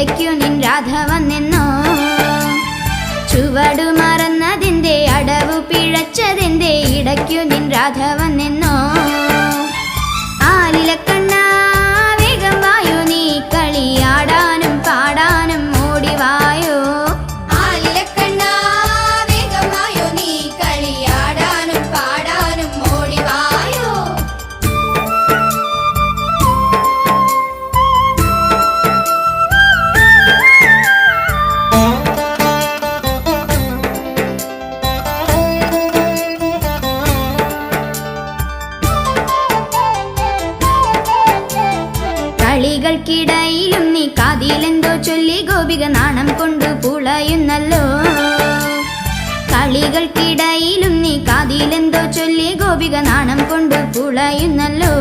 ഇടയ്ക്കു നിൻ രാധ വന്നെന്നോ. ചുവടു മറന്നതിന്റെ അടവു പിഴച്ചതിന്റെ ഇടയ്ക്കു നിൻ രാധ വന്നെന്നോ. ആലിലക്കണ്ണാ വേഗം വായോ നീ കളിയാടാനും പാടാനും ഓടിവായോ. ആലിലക്കണ്ണാ വേഗം വായോ നീ കളിയാടാനും പാടാനും ഓടിവായോ. കളികൾക്കിടയിലും നീ കാതിലെന്തോ ചൊല്ലി ഗോപിക നാണം കൊണ്ടു പുളയുന്നല്ലോ. കളികൾക്കിടയിലും നീ കാതിലെന്തോ ചൊല്ലി ഗോപിക നാണം കൊണ്ടു പുളയുന്നല്ലോ.